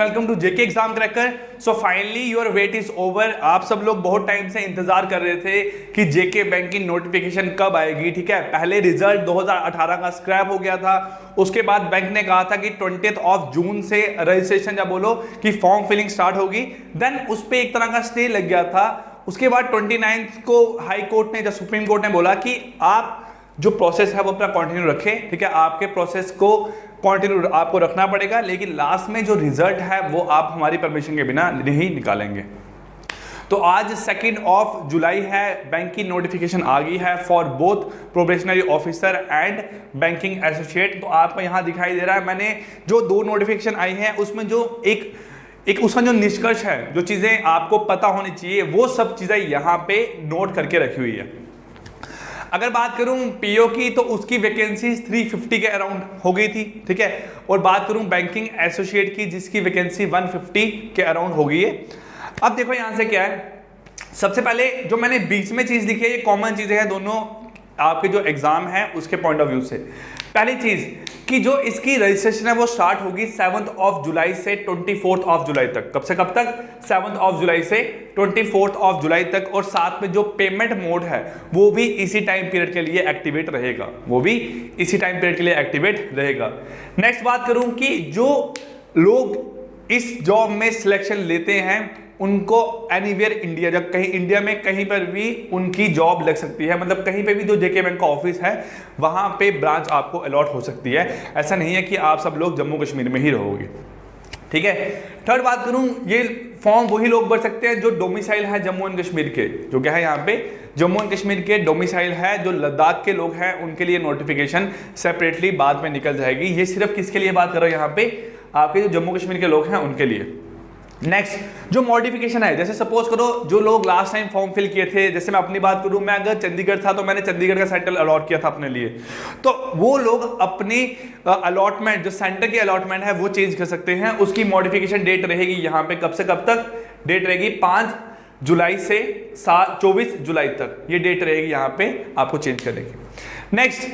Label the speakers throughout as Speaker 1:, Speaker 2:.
Speaker 1: Welcome to JK exam cracker. So finally your wait is over. आप सब लोग बहुत टाइम से इंतजार कर रहे थे कि जेके बैंक की नोटिफिकेशन कब आएगी। ठीक है, पहले रिजल्ट 2018 का स्क्रैप हो गया था, उसके बाद बैंक ने कहा था कि 20 जून से रजिस्ट्रेशन या बोलो कि फॉर्म फिलिंग स्टार्ट होगी। देन उस पर एक तरह का स्टे लग गया था। उसके बाद 29 को हाई कोर्ट ने या सुप्रीम कोर्ट ने बोला कि आप जो प्रोसेस है वो अपना कंटिन्यू रखें। ठीक है, आपके प्रोसेस को कंटिन्यू आपको रखना पड़ेगा, लेकिन लास्ट में जो रिजल्ट है वो आप हमारी परमिशन के बिना नहीं निकालेंगे। तो आज 2 जुलाई है, बैंक की नोटिफिकेशन आ गई है for both probationary officer and banking associate. तो आपको यहाँ दिखाई दे रहा है, मैंने जो 2 नोटिफिकेशन आई हैं उसमें जो एक उसका जो निष्कर्ष है, जो चीजें आपको पता होनी चाहिए, वो सब चीजें यहाँ पे नोट करके रखी हुई है। अगर बात करूं पीओ की तो उसकी वैकेंसी 350 के अराउंड हो गई थी। ठीक है, और बात करूं बैंकिंग एसोसिएट की जिसकी वैकेंसी 150 के अराउंड हो गई है। अब देखो यहां से क्या है, सबसे पहले जो मैंने बीच में चीज लिखी है ये कॉमन चीजें हैं दोनों आपके जो एग्जाम है उसके पॉइंट ऑफ व्यू से। पहली चीज कि जो इसकी रजिस्ट्रेशन है वो स्टार्ट होगी 7 जुलाई से 24 जुलाई तक। कब से कब तक? 7 जुलाई से 24 जुलाई तक। और साथ में जो पेमेंट मोड है वो भी इसी टाइम पीरियड के लिए एक्टिवेट रहेगा, वो भी इसी टाइम पीरियड के लिए एक्टिवेट रहेगा। नेक्स्ट बात करूं कि जो लोग इस जॉब में सिलेक्शन लेते हैं उनको एनीवेयर इंडिया, जब कहीं इंडिया में कहीं पर भी उनकी जॉब लग सकती है, मतलब कहीं पे भी जो जेके बैंक का ऑफिस है वहां पे ब्रांच आपको अलॉट हो सकती है। ऐसा नहीं है कि आप सब लोग जम्मू कश्मीर में ही रहोगे। ठीक है, थर्ड बात करूं, ये फॉर्म वही लोग भर सकते हैं जो डोमिसाइल है जम्मू एंड कश्मीर के, जो क्या है यहाँ पे जम्मू एंड कश्मीर के डोमिसाइल है। जो लद्दाख के लोग हैं उनके लिए नोटिफिकेशन सेपरेटली बाद में निकल जाएगी। ये सिर्फ किसके लिए बात कर रहा हूं यहाँ पे, आपके जो जम्मू कश्मीर के लोग हैं उनके लिए। नेक्स्ट जो मॉडिफिकेशन है, जैसे सपोज करो जो लोग लास्ट टाइम फॉर्म फिल किए थे, जैसे मैं अपनी बात करूं, मैं अगर चंडीगढ़ था तो मैंने चंडीगढ़ का सेंटर अलॉट किया था अपने लिए, तो वो लोग अपनी अलॉटमेंट जो सेंटर की अलॉटमेंट है वो चेंज कर सकते हैं। उसकी मॉडिफिकेशन डेट रहेगी यहाँ पे कब से कब तक, डेट रहेगी 5 जुलाई से 24 जुलाई तक, ये डेट रहेगी यहाँ पे आपको चेंज करने की। नेक्स्ट,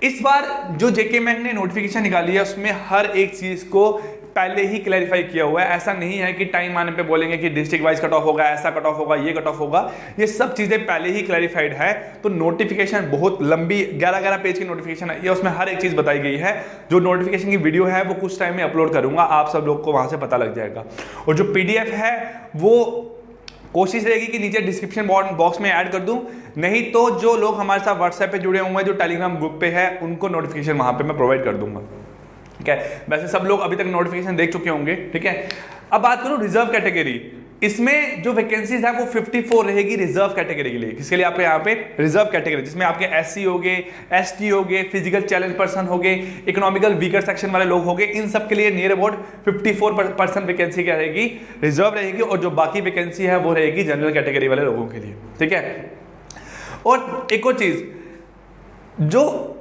Speaker 1: इस बार जो जेके बैंक ने नोटिफिकेशन निकाली है उसमें हर एक चीज को पहले ही क्लैरिफाई किया हुआ है। ऐसा नहीं है कि टाइम आने पे बोलेंगे कि डिस्ट्रिक्ट वाइज कट ऑफ होगा, ऐसा कट ऑफ होगा, ये कट ऑफ होगा, ये सब चीजें पहले ही क्लैरिफाइड है। तो नोटिफिकेशन बहुत लंबी 11-11 पेज की नोटिफिकेशन है, ये उसमें हर एक चीज बताई गई है। जो नोटिफिकेशन की वीडियो है वो कुछ टाइम में अपलोड करूंगा, आप सब लोग को वहां से पता लग जाएगा। और जो पीडीएफ है वो कोशिश रहेगी कि नीचे डिस्क्रिप्शन बॉक्स में ऐड कर दूं, नहीं तो जो लोग हमारे साथ व्हाट्सएप पे जुड़े हुए हैं, जो टेलीग्राम ग्रुप पे है, उनको नोटिफिकेशन वहां पे मैं प्रोवाइड कर दूंगा। ठीक है, वैसे सब लोग अभी तक नोटिफिकेशन देख चुके होंगे। ठीक है, अब बात करूं रिजर्व कैटेगरी, इसमें जो वैकेंसीज है वो 54 रहेगी रिजर्व कैटेगरी के लिए। किसके लिए? आपके यहाँ पे रिजर्व कैटेगरी, जिसमें आपके एससी होगे, एसटी होगे, फिजिकल चैलेंज पर्सन होगे, इकोनॉमिकल वीकर सेक्शन वाले लोग होंगे, इन सब के लिए नियर अबाउट 54% वैकेंसी क्या रहेगी, रिजर्व रहेगी। और जो बाकी वैकेंसी है वो रहेगी जनरल कैटेगरी वाले लोगों के लिए। ठीक है, और एक और चीज, जो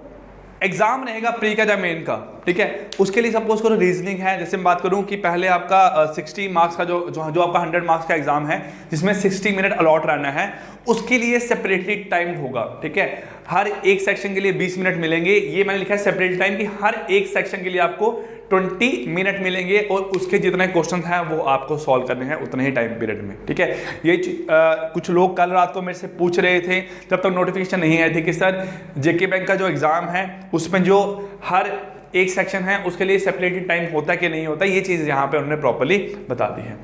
Speaker 1: एग्जाम रहेगा प्री का या मेन का, ठीक है, उसके लिए सपोज करो रीजनिंग है। जैसे मैं बात करूं कि पहले आपका 60 मार्क्स का जो आपका 100 मार्क्स का एग्जाम है जिसमें 60 मिनट अलॉट रहना है, उसके लिए सेपरेटली टाइम होगा। ठीक है, हर एक सेक्शन के लिए 20 मिनट मिलेंगे। ये मैंने लिखा है सेपरेट टाइम कि हर एक सेक्शन के लिए आपको 20 मिनट मिलेंगे और उसके जितने क्वेश्चन हैं वो आपको सॉल्व करने हैं उतने ही टाइम पीरियड में। ठीक है, ये कुछ लोग कल रात को मेरे से पूछ रहे थे जब तक नोटिफिकेशन नहीं आई थी कि सर जेके बैंक का जो एग्जाम है उसमें जो हर एक सेक्शन है उसके लिए सेपरेटेड टाइम होता है कि नहीं होता, ये चीज यहाँ पे उन्होंने प्रॉपर्ली बता दी है।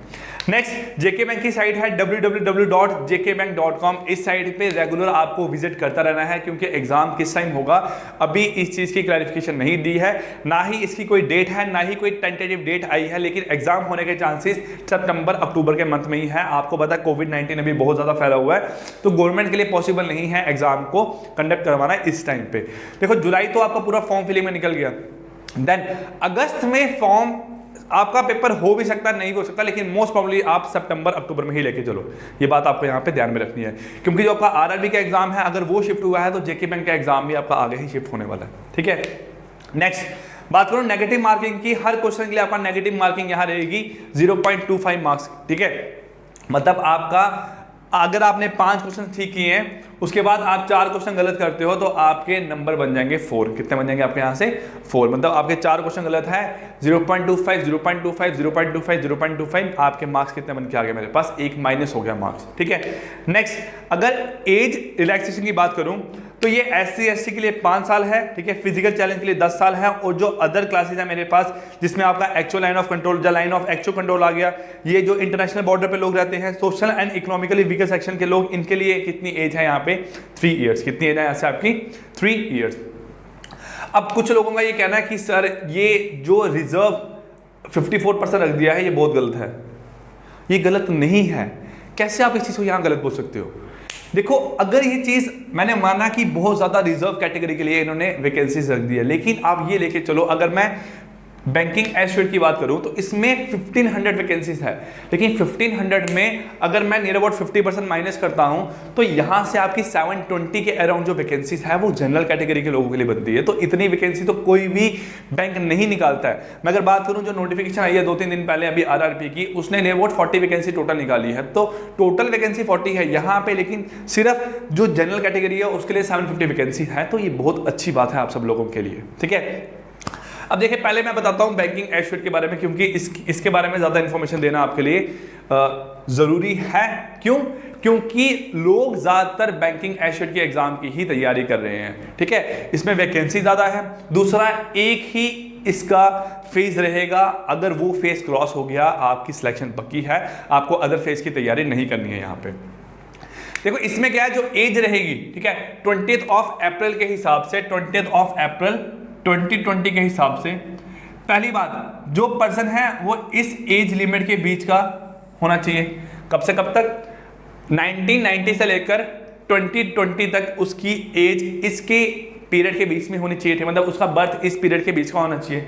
Speaker 1: नेक्स्ट, जेके बैंक की साइट है www.jkbank.com। इस साइट पे रेगुलर आपको विजिट करता रहना है क्योंकि एग्जाम किस टाइम होगा अभी इस चीज की क्लैरिफिकेशन नहीं दी है, ना ही इसकी कोई डेट है, ना ही कोई टेंटेटिव डेट आई है। लेकिन एग्जाम होने के चांसेस सितंबर अक्टूबर के मंथ में ही है। आपको पता है कोविड-19 अभी बहुत ज्यादा फैला हुआ है, तो गवर्नमेंट के लिए पॉसिबल नहीं है एग्जाम को कंडक्ट करवाना इस टाइम पे। देखो जुलाई तो आपका पूरा फॉर्म फिलिंग में निकल गया, देन अगस्त में फॉर्म आपका पेपर हो भी सकता है, नहीं हो सकता, लेकिन मोस्ट प्रॉब्ली आप सितंबर अक्टूबर में ही लेके चलो। ये बात आपको यहाँ पे ध्यान में रखनी है क्योंकि जो आपका आरआरबी का एग्जाम है अगर वो शिफ्ट हुआ है तो जेके बैंक का एग्जाम भी आपका आगे ही शिफ्ट होने वाला है। ठीक है, नेक्स्ट बात करूं नेगेटिव मार्किंग की। हर क्वेश्चन के लिए आपका नेगेटिव मार्किंग यहाँ रहेगी 0.25 मार्क्स। ठीक है, मतलब आपका अगर आपने 5 क्वेश्चन ठीक किए हैं उसके बाद आप 4 क्वेश्चन गलत करते हो तो आपके नंबर बन जाएंगे 4। कितने बन जाएंगे आपके यहाँ से 4, मतलब आपके 4 क्वेश्चन गलत है 0.25 0.25 0.25 0.25, आपके मार्क्स कितने बन के आ गए मेरे पास, 1 माइनस हो गया मार्क्स। ठीक है, नेक्स्ट अगर एज रिलैक्सेशन की बात करूं तो ये SC ST के लिए 5 साल है। ठीक है, फिजिकल चैलेंज के लिए 10 साल है, और जो अदर क्लासेज है मेरे पास जिसमें आपका actual line of control, line of actual control आ गया, ये जो इंटरनेशनल बॉर्डर पे लोग रहते हैं, social and economically weaker section के लोग, इनके लिए कितनी एज है यहाँ पे 3 इयर्स। कितनी एज है यहाँ से आपकी 3 इयर्स। अब कुछ लोगों का ये कहना है कि सर ये जो रिजर्व 54% रख दिया है ये बहुत गलत है। ये गलत नहीं है, कैसे आप इस चीज को यहाँ गलत बोल सकते हो? देखो, अगर ये चीज मैंने माना कि बहुत ज्यादा रिजर्व कैटेगरी के लिए इन्होंने वैकेंसीज रख दी है, लेकिन आप ये लेके चलो, अगर मैं बैंकिंग एसोसिएट की बात करूं तो इसमें 1500 वैकेंसीज है, लेकिन 1500 में अगर मैं नियर अबाउट 50% माइनस करता हूं तो यहां से आपकी 720 के अराउंड जो वैकेंसीज है वो जनरल कैटेगरी के लोगों के लिए बनती है। तो इतनी वैकेंसी तो कोई भी बैंक नहीं निकालता है। मैं अगर बात करूं जो नोटिफिकेशन आई है 2-3 दिन पहले अभी RRP की, उसने नियर अबाउट 40 वैकेंसी टोटल निकाली है, तो टोटल वैकेंसी 40 है यहाँ पे, लेकिन सिर्फ जो जनरल कैटेगरी है उसके लिए 750 वैकेंसी है। तो ये बहुत अच्छी बात है आप सब लोगों के लिए। ठीक है, अब देखिए पहले मैं बताता हूं बैंकिंग एसोसिएट के बारे में, क्योंकि इसके बारे में ज्यादा इंफॉर्मेशन देना आपके लिए जरूरी है। क्यों? क्योंकि लोग ज्यादातर बैंकिंग एसोसिएट के एग्जाम की ही तैयारी कर रहे हैं। ठीक है, इसमें वैकेंसी ज्यादा है, दूसरा एक ही इसका फेज रहेगा, अगर वो फेज क्रॉस हो गया आपकी सिलेक्शन पक्की है, आपको अदर फेज की तैयारी नहीं करनी है। यहाँ पे देखो इसमें क्या है, जो एज रहेगी, ठीक है, 20 अप्रैल के हिसाब से, 20 अप्रैल 2020 के हिसाब से, पहली बात जो पर्सन है वो इस एज लिमिट के बीच का होना चाहिए। कब से कब तक? 1990 से लेकर 2020 तक उसकी एज इसके पीरियड के बीच में होनी चाहिए थी, मतलब उसका बर्थ इस पीरियड के बीच का होना चाहिए।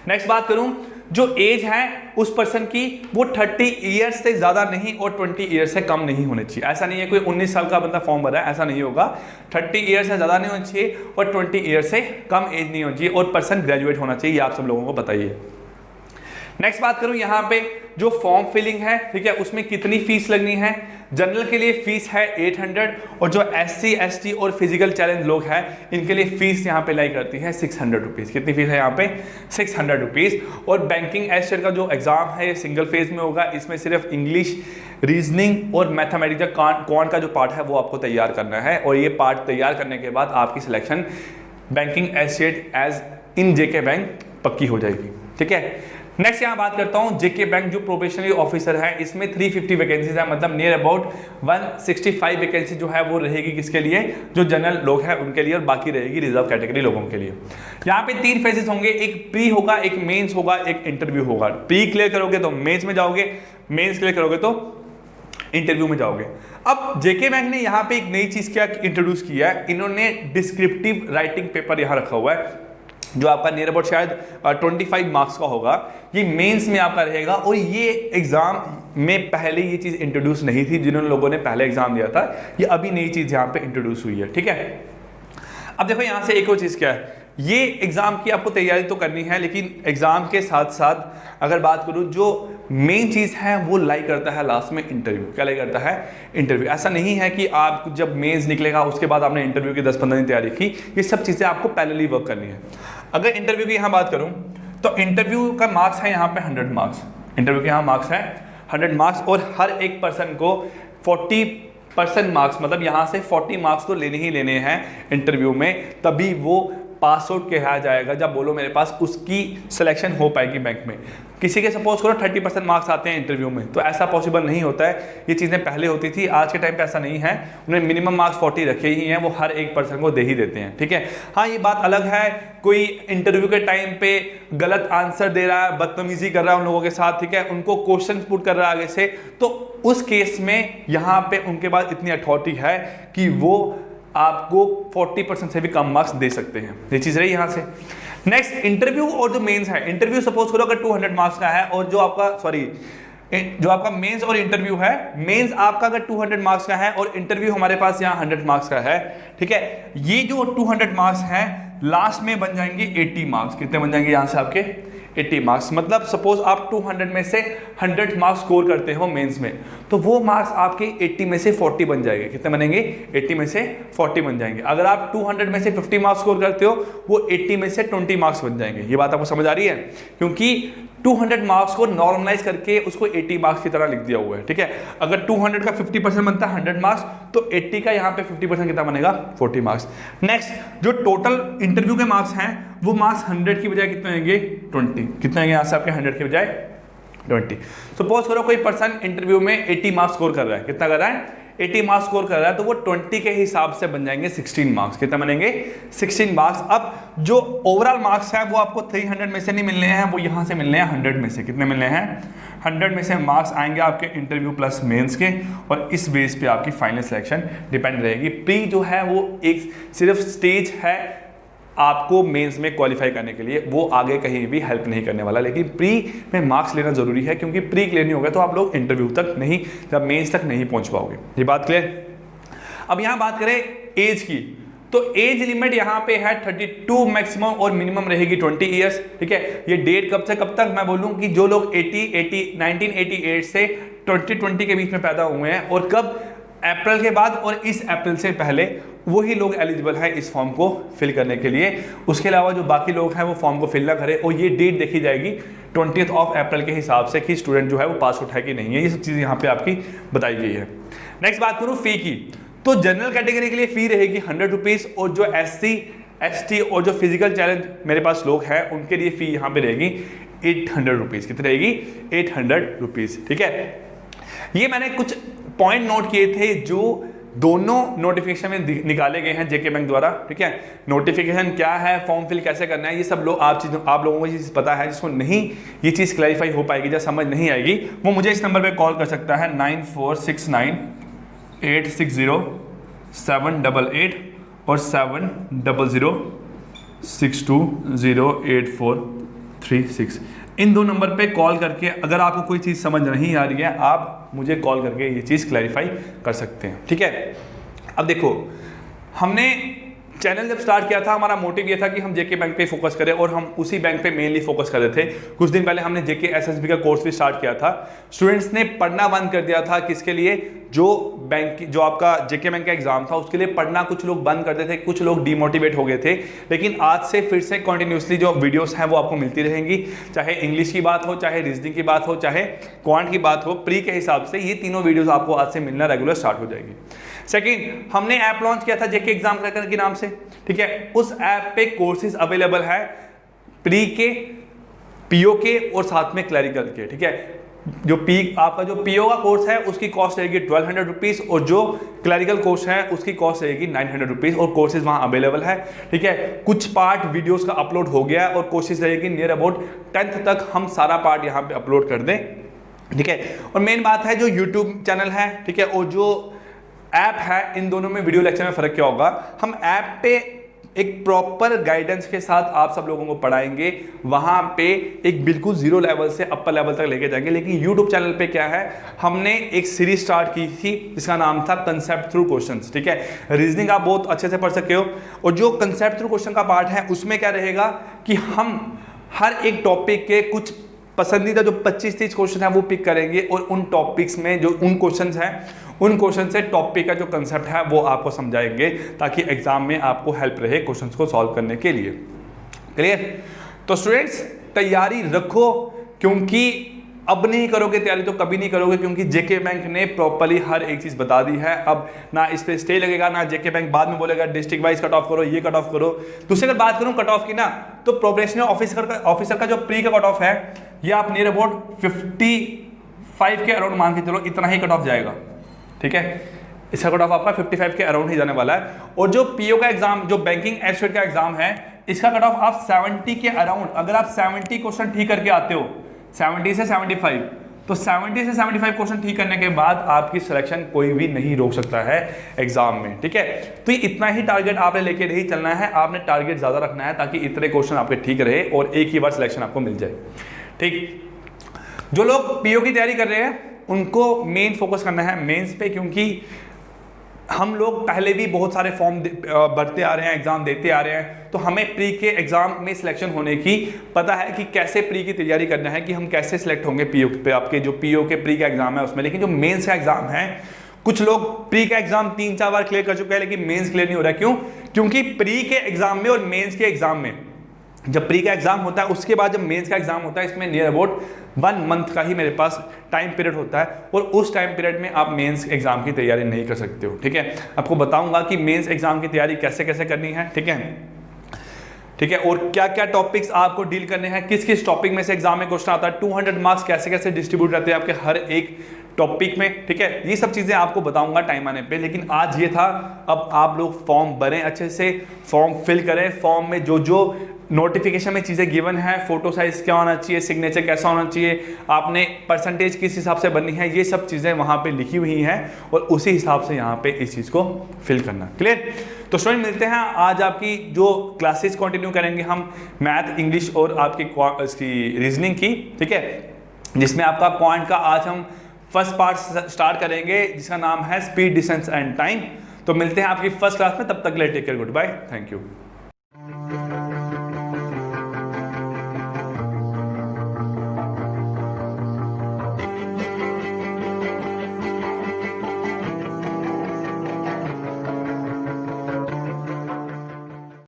Speaker 1: नेक्स्ट बात करूं, जो एज है उस पर्सन की वो 30 ईयर्स से ज्यादा नहीं और 20 ईयर्स से कम नहीं होनी चाहिए। ऐसा नहीं है कोई 19 साल का बंदा फॉर्म भरा है, ऐसा नहीं होगा। 30 ईयर्स से ज्यादा नहीं होनी चाहिए और 20 ईयर्स से कम एज नहीं होनी चाहिए, और पर्सन ग्रेजुएट होना चाहिए। आप सब लोगों को बताइए। नेक्स्ट बात करूं यहाँ पे जो फॉर्म फिलिंग है, ठीक है, उसमें कितनी फीस लगनी है? जनरल के लिए फीस है 800, और जो SC ST और फिजिकल चैलेंज लोग हैं इनके लिए फीस यहाँ पे लाई करती है 600 रुपीज़। कितनी फीस है यहाँ पे? 600 रुपीज़। और बैंकिंग एसोसिएट का जो एग्जाम है ये सिंगल फेज में होगा, इसमें सिर्फ इंग्लिश, रीजनिंग और मैथमेटिक्स क्वांट का जो पार्ट है वो आपको तैयार करना है, और ये पार्ट तैयार करने के बाद आपकी selection banking associate as in JK bank पक्की हो जाएगी। ठीक है, नेक्स्ट यहाँ बात करता हूँ JK बैंक जो प्रोबेशनरी ऑफिसर है, इसमें 350 वैकेंसीज है, मतलब नियर अबाउट 165 वैकेंसी जो है वो रहेगी किसके लिए? जो जनरल लोग हैं उनके लिए, और बाकी रहेगी रिजर्व कैटेगरी लोगों के लिए। यहाँ पे 3 फेजेस होंगे, एक प्री होगा, एक मेंस होगा, एक इंटरव्यू होगा। प्री क्लियर करोगे तो मेंस में जाओगे, मेंस क्लियर करोगे तो इंटरव्यू में जाओगे। अब JK बैंक ने यहाँ पे एक नई चीज क्या इंट्रोड्यूस किया है, इन्होंने डिस्क्रिप्टिव राइटिंग पेपर यहाँ रखा हुआ है, जो आपका नियर अबाउट शायद 25 मार्क्स का होगा। ये मेंस में आपका रहेगा, और ये एग्जाम में पहले ये चीज इंट्रोड्यूस नहीं थी। जिन्होंने लोगों ने पहले एग्जाम दिया था, ये अभी नई चीज यहाँ पे इंट्रोड्यूस हुई है। ठीक है, अब देखो यहाँ से एक और चीज क्या है, ये एग्जाम की आपको तैयारी तो करनी है, लेकिन एग्जाम के साथ साथ अगर बात करूँ जो मेन चीज है वो लाई करता है लास्ट में इंटरव्यू। क्या लाई करता है? इंटरव्यू। ऐसा नहीं है कि आप जब मेंस निकलेगा उसके बाद आपने इंटरव्यू की 10-15 दिन तैयारी की, ये सब चीजें आपको पहले वर्क करनी है। अगर इंटरव्यू की यहाँ बात करूँ तो इंटरव्यू का मार्क्स है यहाँ पे 100 मार्क्स। इंटरव्यू के यहाँ मार्क्स है 100 मार्क्स, और हर एक पर्सन को 40% मार्क्स, मतलब यहाँ से 40 मार्क्स तो लेने ही लेने हैं इंटरव्यू में, तभी वो पास आउट कहा जाएगा जब बोलो मेरे पास उसकी सिलेक्शन हो पाएगी बैंक में। किसी के सपोज करो 30% मार्क्स आते हैं इंटरव्यू में, तो ऐसा पॉसिबल नहीं होता है। ये चीज़ें पहले होती थी, आज के टाइम पे ऐसा नहीं है। उन्होंने मिनिमम मार्क्स 40 रखे ही हैं, वो हर एक पर्सन को दे ही देते हैं। ठीक है, हाँ ये बात अलग है, कोई इंटरव्यू के टाइम पे गलत आंसर दे रहा है, बदतमीजी कर रहा है उन लोगों के साथ, ठीक है, उनको क्वेश्चन पुट कर रहा है आगे से, तो उस केस में यहाँ पे उनके पास इतनी अथॉरिटी है कि वो आपको 40% से भी कम मार्क्स दे सकते हैं। ये चीज रही यहाँ से। नेक्स्ट इंटरव्यू और जो मेंस है, इंटरव्यू सपोज करो अगर 200 मार्क्स का है, और जो आपका मेंस और इंटरव्यू है, मेंस आपका अगर 200 मार्क्स का है और इंटरव्यू हमारे पास यहाँ 100 मार्क्स का है। ठीक है, ये जो 200 मार्क्स हैं लास्ट में बन जाएंगे 80 मार्क्स। कितने बन जाएंगे यहाँ से आपके? 80 मार्क्स। मतलब सपोज आप 200 में से 100 मार्क्स स्कोर करते हो मेंस में, तो वो मार्क्स आपके 80 में से 40 बन जाएंगे। कितने बनेंगे? 80 में से 40 बन जाएंगे। अगर आप 200 में से 50 मार्क्स स्कोर करते हो, वो 80 में से 20 मार्क्स बन जाएंगे। ये बात आपको समझ आ रही है? क्योंकि 200 मार्क्स को नॉर्मलाइज करके उसको 80 मार्क्स की तरह लिख दिया हुआ है, ठीक है। अगर 200 का 50% बनता है 100 मार्क्स, तो 80 का यहाँ पे 50% कितना बनेगा? 40 मार्क्स। नेक्स्ट, जो टोटल इंटरव्यू के मार्क्स हैं, वो मार्क्स 100 की बजाय कितने होंगे? 20। कितने होंगे यहाँ से आपके 100 की बजाय? 20। सपोज करो कोई पर्सन इंटरव्यू में 80 मार्क्स स्कोर कर रहा है। कितना कर रहा है? 80 मार्क्स स्कोर कर रहा है, तो वो 20 के हिसाब से बन जाएंगे 16 मार्क्स। कितना बनेंगे? 16 मार्क्स। अब जो ओवरऑल मार्क्स है वो आपको 300 में से नहीं मिलने हैं, वो यहाँ से मिलने हैं 100 में से। कितने मिलने हैं? 100 में से मार्क्स आएंगे आपके इंटरव्यू प्लस मेंस के, और इस बेस पे आपकी फाइनल सिलेक्शन डिपेंड रहेगी। प्री जो है वो एक सिर्फ स्टेज है आपको मेंस में क्वालिफाई करने के लिए, वो आगे कहीं भी हेल्प नहीं करने वाला। लेकिन प्री में मार्क्स लेना जरूरी है, क्योंकि प्री क्लियर नहीं होगा तो आप लोग इंटरव्यू तक नहीं, जब मेंस तक नहीं पहुंच पाओगे। ये बात क्लियर? अब यहां बात करें एज की, तो एज लिमिट यहां पे है 32 मैक्सिमम, और मिनिमम रहेगी 20 ईयर्स, ठीक है। ये डेट कब से कब तक? मैं बोलूं कि जो लोग 1988 से 2020 के बीच में पैदा हुए हैं, और कब? अप्रैल के बाद और इस अप्रैल से पहले, वही लोग एलिजिबल है इस फॉर्म को फिल करने के लिए। उसके अलावा जो बाकी लोग हैं वो फॉर्म को फिल ना करें, और ये डेट देखी जाएगी 20 अप्रैल के हिसाब से कि स्टूडेंट जो है वो पास आउट है कि नहीं है। ये सब चीज़ यहाँ पे आपकी बताई गई है। नेक्स्ट बात करूँ फी की, तो जनरल कैटेगरी के लिए फी रहेगी 100 रुपीज़, और जो SC ST और जो फिजिकल चैलेंज मेरे पास लोग हैं उनके लिए फी यहाँ पे रहेगी 800 रुपीज़। कितनी रहेगी? 800 रुपीज़, ठीक है। ये मैंने कुछ पॉइंट नोट किए थे जो दोनों नोटिफिकेशन में निकाले गए हैं जेके बैंक द्वारा, ठीक है। नोटिफिकेशन क्या है, फॉर्म फिल कैसे करना है, ये सब लोग आप लोगों को ये चीज़ पता है। जिसको नहीं ये चीज़ क्लैरिफाई हो पाएगी, जब समझ नहीं आएगी, वो मुझे इस नंबर पे कॉल कर सकता है 9469860788 और 7006208436। इन दो नंबर पे कॉल करके अगर आपको कोई चीज़ समझ नहीं आ रही है, आप मुझे कॉल करके ये चीज़ क्लैरिफाई कर सकते हैं, ठीक है। अब देखो, हमने चैनल जब स्टार्ट किया था, हमारा मोटिव ये था कि हम जेके बैंक पे फोकस करें, और हम उसी बैंक पे मेनली फोकस कर रहे थे। कुछ दिन पहले हमने जेके एसएसबी का कोर्स भी स्टार्ट किया था। स्टूडेंट्स ने पढ़ना बंद कर दिया था, किसके लिए? जो आपका जेके बैंक का एग्जाम था उसके लिए पढ़ना कुछ लोग बंद करते थे, कुछ लोग डिमोटिवेट हो गए थे। लेकिन आज से फिर से कंटिन्यूसली जो वीडियोस हैं वो आपको मिलती रहेंगी, चाहे इंग्लिश की बात हो, चाहे रीजनिंग की बात हो, चाहे क्वांट की बात हो। प्री के हिसाब से ये तीनों वीडियोस आपको आज से मिलना रेगुलर स्टार्ट हो जाएगी। सेकंड, हमने ऐप लॉन्च किया था जेके एग्जाम क्रैकर के नाम से, ठीक है। उस ऐप पे कोर्सेज अवेलेबल है, प्री के, पीओ के और साथ में क्लरिकल के, ठीक है। जो आपका जो पीओ का कोर्स है उसकी कॉस्ट रहेगी 1200 रुपीज़, और जो क्लरिकल कोर्स है उसकी कॉस्ट रहेगी 900 रुपीज़, और कोर्सेज वहाँ अवेलेबल है, ठीक है। कुछ पार्ट वीडियोस का अपलोड हो गया और कोशिश रहेगी नियर अबाउट 10th तक हम सारा पार्ट यहाँ पे अपलोड कर दें, ठीक है। और मेन बात है जो यूट्यूब चैनल है, ठीक है, और जो ऐप है, इन दोनों में वीडियो लेक्चर में फ़र्क क्या होगा? हम ऐप पे एक प्रॉपर गाइडेंस के साथ आप सब लोगों को पढ़ाएंगे, वहां पे एक बिल्कुल जीरो लेवल से अपर लेवल तक लेके जाएंगे। लेकिन यूट्यूब चैनल पे क्या है, हमने एक सीरीज स्टार्ट की थी जिसका नाम था कंसेप्ट थ्रू क्वेश्चंस, ठीक है। रीजनिंग आप बहुत अच्छे से पढ़ सकते हो, और जो कंसेप्ट थ्रू क्वेश्चन का पार्ट है उसमें क्या रहेगा कि हम हर एक टॉपिक के कुछ पसंदीदा जो 25-30 क्वेश्चन है वो पिक करेंगे, और उन टॉपिक्स में जो उन क्वेश्चन हैं, उन क्वेश्चन से टॉपिक का जो कंसेप्ट है वो आपको समझाएंगे, ताकि एग्जाम में आपको हेल्प रहे क्वेश्चंस को सॉल्व करने के लिए। क्लियर? तो स्टूडेंट्स तैयारी रखो, क्योंकि अब नहीं करोगे तैयारी तो कभी नहीं करोगे, क्योंकि जेके बैंक ने प्रॉपर्ली हर एक चीज़ बता दी है। अब ना इस पे स्टे लगेगा, ना जेके बैंक बाद में बोलेगा डिस्ट्रिक्ट वाइज कट ऑफ करो, ये कट ऑफ करो। दूसरी अगर बात करूँ कट ऑफ की ना, तो प्रोबेशनरी ऑफिसर का जो प्री का कट ऑफ है, ये आप नियर अबाउट 55 के अराउंड मान के चलो, इतना ही कट ऑफ जाएगा, ठीक है। इसका कट ऑफ आपका 55 के अराउंड ही जाने वाला है। और जो पीओ का एग्जाम, जो बैंकिंग एस्टेट का एग्जाम है, इसका कट ऑफ आप 70 के अराउंड, अगर आप 70 क्वेश्चन ठीक करके आते हो, 70 से 75, तो 70 से 75 क्वेश्चन ठीक करने के बाद आपकी सिलेक्शन कोई भी नहीं रोक सकता है एग्जाम में, ठीक है। तो ये इतना ही टारगेट आपने लेके नहीं चलना है, आपने टारगेट ज्यादा रखना है, ताकि इतने क्वेश्चन आपके ठीक रहे और एक ही बार सिलेक्शन आपको मिल जाए, ठीक। जो लोग पीओ की तैयारी कर रहे हैं उनको मेन फोकस करना है मेंस पे, क्योंकि हम लोग पहले भी बहुत सारे फॉर्म भरते आ रहे हैं, एग्जाम देते आ रहे हैं, तो हमें प्री के एग्जाम में सिलेक्शन होने की पता है कि कैसे प्री की तैयारी करना है, कि हम कैसे सिलेक्ट होंगे पीओ पे, आपके जो पीओ के प्री का एग्जाम है उसमें। लेकिन जो मेंस का एग्जाम है, कुछ लोग प्री का एग्जाम 3-4 बार क्लियर कर चुके हैं लेकिन मेंस क्लियर नहीं हो रहा। क्यों? क्योंकि प्री के एग्जाम में और मेंस के एग्जाम में, जब प्री का एग्जाम होता है उसके बाद जब मेंस का एग्जाम होता है, इसमें नियर अबाउट 1 मंथ का ही मेरे पास टाइम पीरियड होता है, और उस टाइम पीरियड में आप मेंस एग्जाम की तैयारी नहीं कर सकते हो। ठीक है, आपको बताऊंगा कि मेंस एग्जाम की तैयारी कैसे कैसे करनी है। ठीक है, और क्या क्या टॉपिक्स आपको डील करने हैं, किस किस टॉपिक में से एग्जाम में क्वेश्चन आता है, 200 मार्क्स कैसे कैसे डिस्ट्रीब्यूट रहते हैं आपके हर एक टॉपिक में। ठीक है, ये सब चीजें आपको बताऊंगा टाइम आने पे। लेकिन आज ये था, अब आप लोग फॉर्म भरें अच्छे से, फॉर्म फिल करें। फॉर्म में जो जो नोटिफिकेशन में चीजें गिवन है, फोटो साइज क्या होना चाहिए, सिग्नेचर कैसा होना चाहिए, आपने परसेंटेज किस हिसाब से बननी है, ये सब चीजें वहां पे लिखी हुई हैं, और उसी हिसाब से यहाँ पे इस चीज को फिल करना। क्लियर? तो स्टूडेंट मिलते हैं आज, आपकी जो क्लासेस कंटिन्यू करेंगे हम मैथ, इंग्लिश और आपकी रीजनिंग की। ठीक है, जिसमें आपका क्वांट का आज हम फर्स्ट पार्ट स्टार्ट करेंगे, जिसका नाम है स्पीड, डिस्टेंस एंड टाइम। तो मिलते हैं आपकी फर्स्ट क्लास में, तब तक ले take care, goodbye, thank you.